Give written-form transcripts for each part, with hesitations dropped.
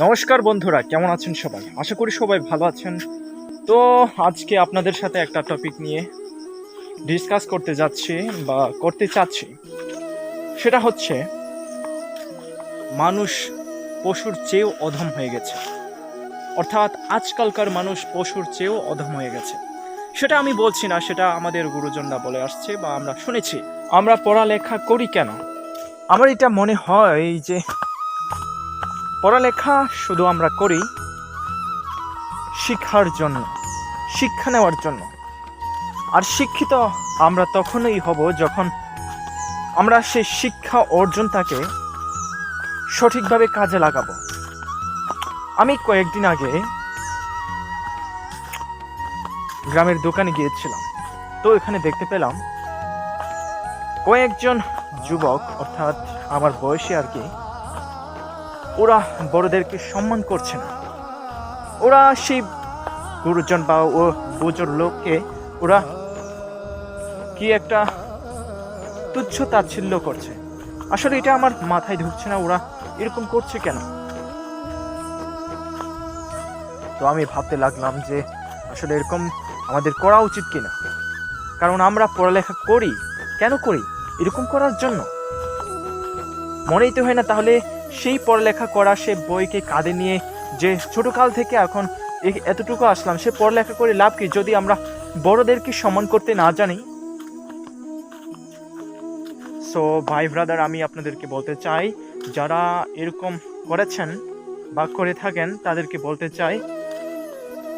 নমস্কার বন্ধুরা, কেমন আছেন সবাই? আশা করি সবাই ভালো আছেন। তো আজকে আপনাদের সাথে একটা টপিক নিয়ে ডিসকাস করতে যাচ্ছি বা করতে চাচ্ছি। সেটা হচ্ছে মানুষ পশুর চেয়েও অধম হয়ে গেছে, অর্থাৎ আজকালকার মানুষ পশুর চেয়েও অধম হয়ে গেছে। সেটা আমি বলছি না, সেটা আমাদের গুরুজনরা বলে আসছে বা আমরা শুনেছি। আমরা পড়ালেখা করি কেন? আমার এটা মনে হয় যে পড়ালেখা শুধু আমরা করি শিক্ষার জন্য, শিক্ষা নেওয়ার জন্য। আর শিক্ষিত আমরা তখনই হব যখন আমরা সেই শিক্ষা অর্জনটাকে সঠিকভাবে কাজে লাগাবো। আমি কয়েকদিন আগে গ্রামের দোকানে গিয়েছিলাম, তো এখানে দেখতে পেলাম কয়েকজন যুবক, অর্থাৎ আমার বয়সী আর কি, ওরা বড়দেরকে সম্মান করছে না। ওরা সেই গুরুজন বা ও বুজুর লোককে ওরা কি একটা তুচ্ছ তাচ্ছিল্য করছে। আসলে এটা আমার মাথায় ঢুকছে না, ওরা এরকম করছে কেন? তো আমি ভাবতে লাগলাম যে আসলে এরকম আমাদের করা উচিত কিনা। কারণ আমরা পড়ালেখা করি কেন করি? এরকম করার জন্য। মনেই তো হয় না তাহলে সেই পড়ালেখা করা, সে বইকে কাঁধে নিয়ে যে ছোটকাল থেকে এখন এতটুকু আসলাম, সে পড়ালেখা করে লাভ কি যদি আমরা বড়দেরকে সম্মান করতে না জানি? সো ভাই ব্রাদার, আমি আপনাদেরকে বলতে চাই, যারা এরকম করেছেন বা করে থাকেন তাদেরকে বলতে চাই,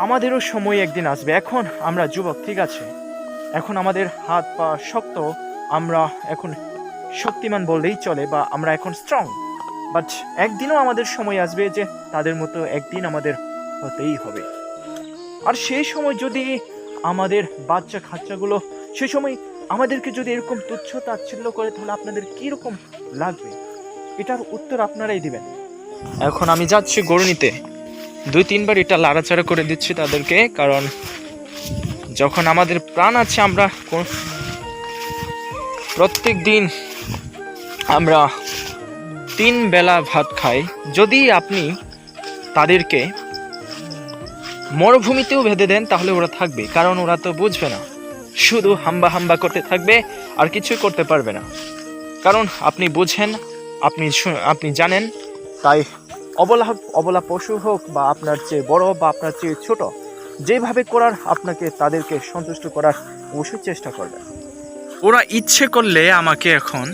আমাদেরও সময় একদিন আসবে। এখন আমরা যুবক, ঠিক আছে, এখন আমাদের হাত পা শক্ত, আমরা এখন শক্তিমান বললেই চলে, বা আমরা এখন স্ট্রং। বাট একদিনও আমাদের সময় আসবে যে তাদের মতো একদিন আমাদের হতেই হবে। আর সেই সময় যদি আমাদের বাচ্চা কাচ্চাগুলো সেই সময় আমাদেরকে যদি এরকম তুচ্ছ তাচ্ছিল্য করে, তাহলে আপনাদের কীরকম লাগবে? এটার উত্তর আপনারাই দিবেন। এখন আমি যাচ্ছি গরু নিতে, 2-3 বার এটা লাড়াচাড়া করে দিচ্ছি তাদেরকে, কারণ যখন আমাদের প্রাণ আছে, আমরা প্রত্যেক দিন আমরা 3 বেলা ভাত খাই। যদি আপনি তাদেরকে মরুভূমিতেও বেঁধে দেন তাহলে ওরা থাকবে, কারণ ওরা তো বুঝবে না, শুধু হাম্বা হাম্বা করতে থাকবে আর কিছুই করতে পারবে না। কারণ আপনি বুঝেন, আপনি জানেন। তাই অবলা পশু হোক বা আপনার চেয়ে বড় বা আপনার চেয়ে ছোট, যেভাবে করার আপনাকে তাদেরকে সন্তুষ্ট করার অবশ্যই চেষ্টা করবেন। ওরা ইচ্ছে করলে আমাকে এখন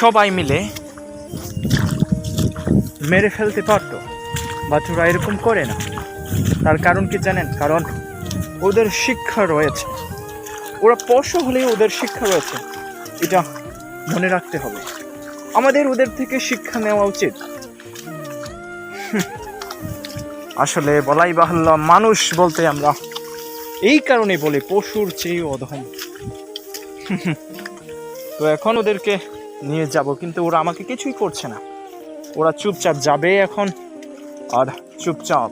সবাই মিলে মেরে ফেলতে পারতো, বাট ওরা এরকম করে না। তার কারণ কি জানেন? কারণ ওদের শিক্ষা রয়েছে। ওরা পশু হলেও ওদের শিক্ষা রয়েছে, এটা মনে রাখতে হবে। আমাদের ওদের থেকে শিক্ষা নেওয়া উচিত। আসলে বলাই বাহুল্য, মানুষ বলতে আমরা এই কারণে বলি পশুর চেয়ে অধম। তো এখন ওদেরকে নিয়ে যাব, কিন্তু ওরা আমাকে কিছুই করছে না। ওরা চুপচাপ যাবে এখন, আর চুপচাপ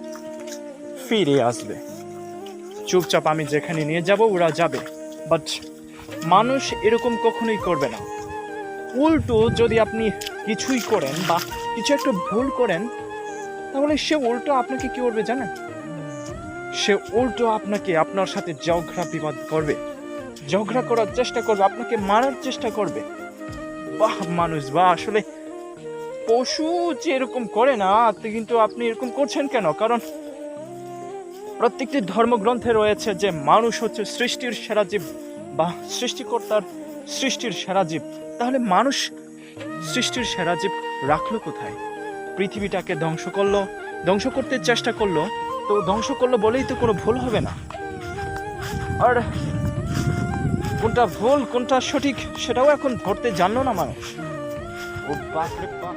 ফিরে আসবে। চুপচাপ আমি যেখানে নিয়ে যাব ওরা যাবে। বাট মানুষ এরকম কখনোই করবে না। উল্টো যদি আপনি কিছুই করেন বা কিছু একটা ভুল করেন, তাহলে সে উল্টো আপনাকে কি করবে জানেন? সে উল্টো আপনাকে আপনার সাথে ঝগড়া বিবাদ করবে, ঝগড়া করার চেষ্টা করবে, আপনাকে মারার চেষ্টা করবে। বাহ মানুষ, বা আসলে পশু যে এরকম করে না, কিন্তু আপনি এরকম করছেন কেন? কারণ প্রত্যেকটি ধর্মগ্রন্থে রয়েছে যে মানুষ হচ্ছে সৃষ্টির সেরা জীব বা সৃষ্টিকর্তার সৃষ্টির সেরা জীব। তাহলে মানুষ সৃষ্টির সেরা জীব রাখলো কোথায়? পৃথিবীটাকে ধ্বংস করতে চেষ্টা করলো। তো ধ্বংস করলো বলেই তো কোনো ভুল হবে না। আর কোনটা ভুল কোনটা সঠিক সেটাও এখন ধরতে জানলো না মানুষ। ও বাপ রে বাপ।